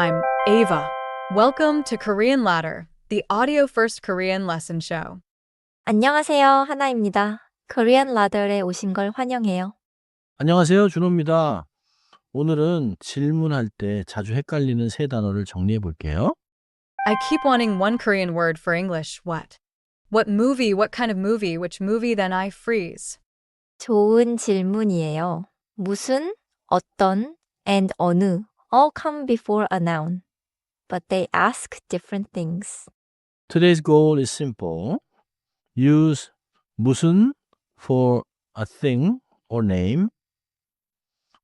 I'm Ava. Welcome to Korean Ladder, the audio first Korean lesson show. 안녕하세요. 하나입니다. 코리안 라더에 오신 걸 환영해요. 안녕하세요. 준호입니다. 오늘은 질문할 때 자주 헷갈리는 세 단어를 정리해 볼게요. I keep wanting one Korean word for English. What? What movie? What kind of movie? Which movie? Then I freeze. 좋은 질문이에요. 무슨, 어떤, and 어느 all come before a noun, but they ask different things. Today's goal is simple. Use 무슨 for a thing or name,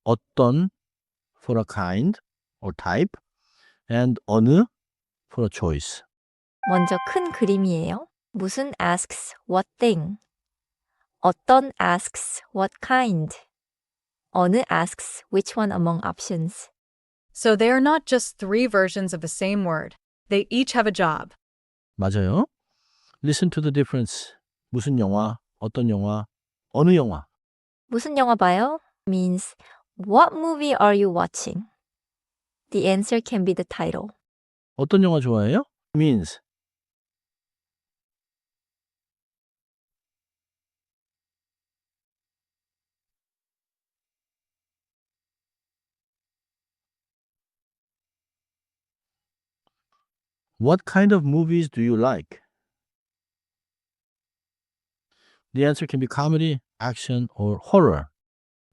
어떤 for a kind or type, and 어느 for a choice. 먼저 큰 그림이에요. 무슨 asks what thing. 어떤 asks what kind. 어느 asks which one among options. So they are not just three versions of the same word. They each have a job. 맞아요. Listen to the difference. 무슨 영화, 어떤 영화, 어느 영화. 무슨 영화 봐요? means what movie are you watching? The answer can be the title. 어떤 영화 좋아해요? means what kind of movies do you like? The answer can be comedy, action, or horror.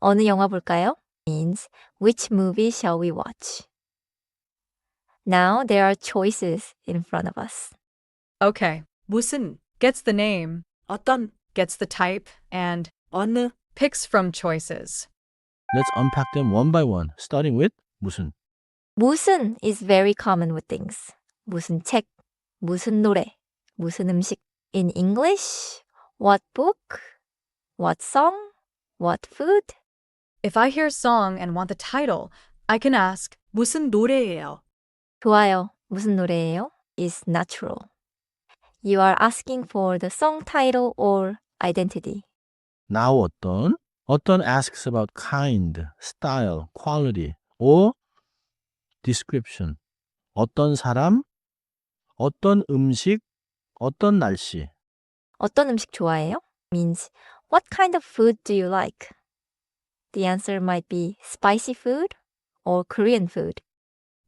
어느 영화 볼까요? means which movie shall we watch? Now there are choices in front of us. Okay. 무슨 gets the name, 어떤 gets the type, and 어느 picks from choices. Let's unpack them one by one, starting with 무슨. 무슨 is very common with things. 무슨 책, 무슨 노래, 무슨 음식. In English, what book, what song, what food. If I hear song and want the title, I can ask 무슨 노래예요? 좋아요. 무슨 노래예요? is natural. You are asking for the song title or identity. Now 어떤? 어떤 asks about kind, style, quality, or description. 어떤 사람, 어떤 음식, 어떤 날씨. 어떤 음식 좋아해요? means what kind of food do you like? The answer might be spicy food or Korean food.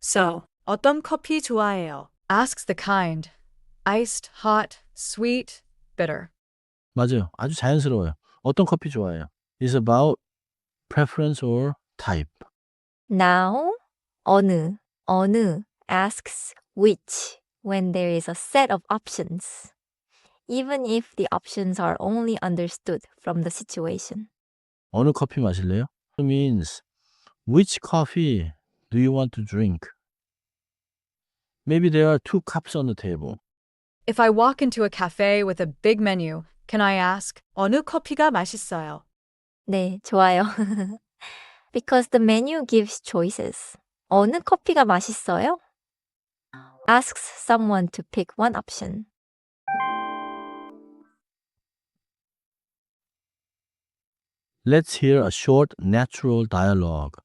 So, 어떤 커피 좋아해요? Asks the kind. Iced, hot, sweet, bitter. 맞아요. 아주 자연스러워요. 어떤 커피 좋아해요? It's about preference or type. Now, 어느 asks which when there is a set of options, even if the options are only understood from the situation. 어느 커피 마실래요? means which coffee do you want to drink? Maybe there are 2 cups on the table. If I walk into a cafe with a big menu, can I ask 어느 커피가 맛있어요? 네, 좋아요. Because the menu gives choices. 어느 커피가 맛있어요? Asks someone to pick one option. Let's hear a short natural dialogue.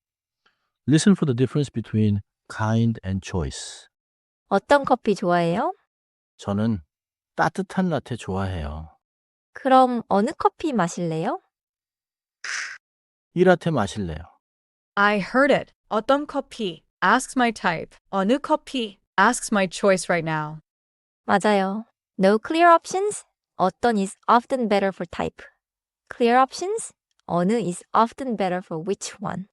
Listen for the difference between kind and choice. 어떤 커피 좋아해요? 저는 따뜻한 라테 좋아해요. 그럼 어느 커피 마실래요? 이 라테 마실래요? I heard it. 어떤 커피? Asks my type. 어느 커피? Asks my choice right now. 맞아요. No clear options? 어떤 is often better for type. Clear options? 어느 is often better for which one.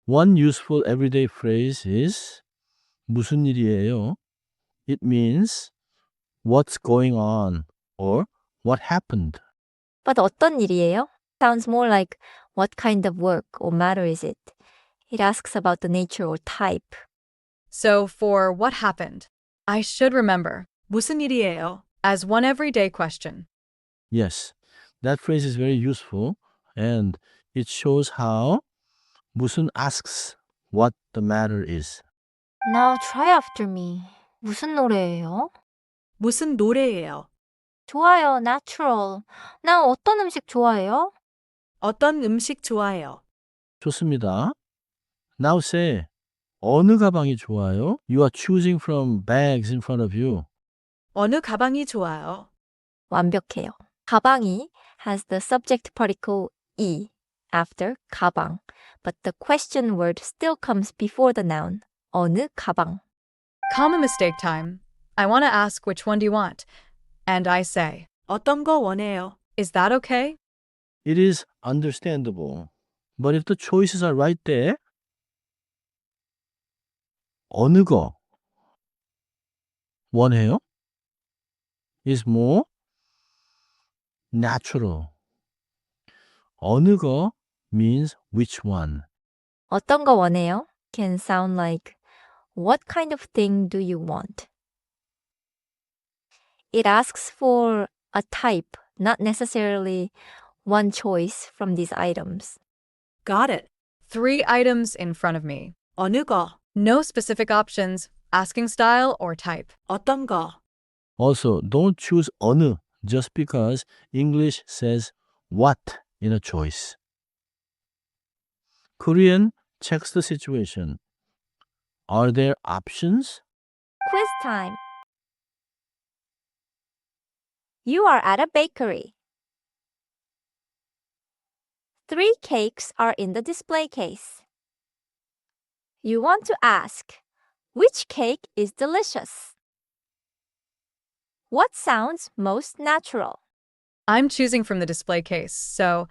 One useful everyday phrase is 무슨 일이에요? It means what's going on or what happened. But 어떤 일이에요? Sounds more like what kind of work or matter is it? It asks about the nature or type. So, for what happened, I should remember 무슨 일이에요 as one everyday question. Yes, that phrase is very useful and it shows how 무슨 asks what the matter is. Now try after me. 무슨 노래예요? 무슨 노래예요? 좋아요, natural. 나 어떤 음식 좋아해요? 어떤 음식 좋아해요? 좋습니다. Now say 어느 가방이 좋아요? You are choosing from bags in front of you. 어느 가방이 좋아요? 완벽해요. 가방이 has the subject particle 이 after 가방, but the question word still comes before the noun. 어느 가방. Common mistake time. I want to ask which one do you want? And I say, 어떤 거 원해요? Is that okay? It is understandable. But if the choices are right there, 어느 거 원해요? is more natural. 어느 거 means which one. 어떤 거 원해요? Can sound like what kind of thing do you want? It asks for a type, not necessarily one choice from these items. Got it. 3 items in front of me. 어느 거? No specific options, asking style or type. 어떤 거? Also, don't choose 어느 just because English says what in a choice. Korean checks the situation. Are there options? Quiz time. You are at a bakery. 3 cakes are in the display case. You want to ask, which cake is delicious? What sounds most natural? I'm choosing from the display case, so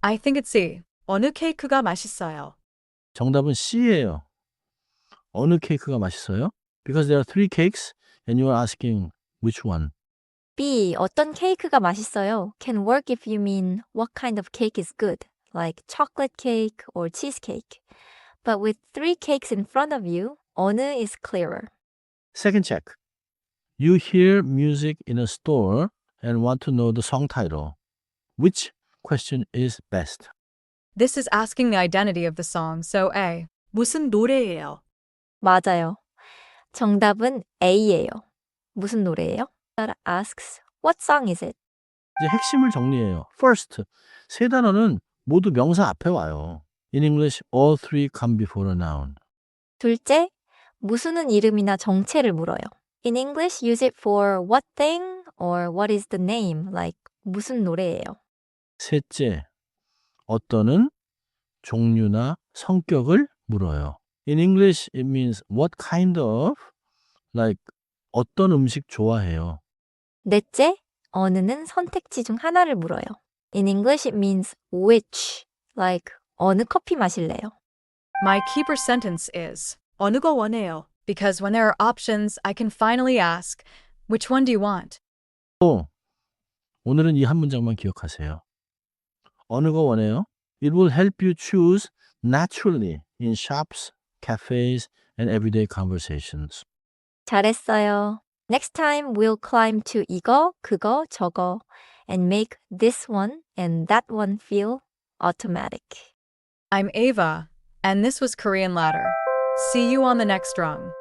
I think it's C. 어느 케이크가 맛있어요? 정답은 C예요. 어느 케이크가 맛있어요? Because there are 3 cakes and you are asking which one. B. 어떤 케이크가 맛있어요? Can work if you mean what kind of cake is good, like chocolate cake or cheesecake. But with 3 cakes in front of you, 어느 is clearer. Second check. You hear music in a store and want to know the song title. Which question is best? This is asking the identity of the song, so A. 무슨 노래예요? 맞아요. 정답은 A예요. 무슨 노래예요? That asks, what song is it? 이제 핵심을 정리해요. First, 3 단어는 모두 명사 앞에 와요. In English, all 3 come before a noun. 둘째, 무슨은 이름이나 정체를 물어요. In English, use it for what thing or what is the name, like 무슨 노래예요. 셋째, 어떤은 종류나 성격을 물어요. In English, it means what kind of, like 어떤 음식 좋아해요. 넷째, 어느는 선택지 중 하나를 물어요. In English, it means which, like 어느 커피 마실래요? My keeper sentence is 어느 거 원해요? Because when there are options, I can finally ask, which one do you want? 또 오늘은 이 한 문장만 기억하세요. 어느 거 원해요? It will help you choose naturally in shops, cafes, and everyday conversations. 잘했어요. Next time we'll climb to 이거, 그거, 저거 and make this one and that one feel automatic. I'm Ava, and this was Korean Ladder. See you on the next rung.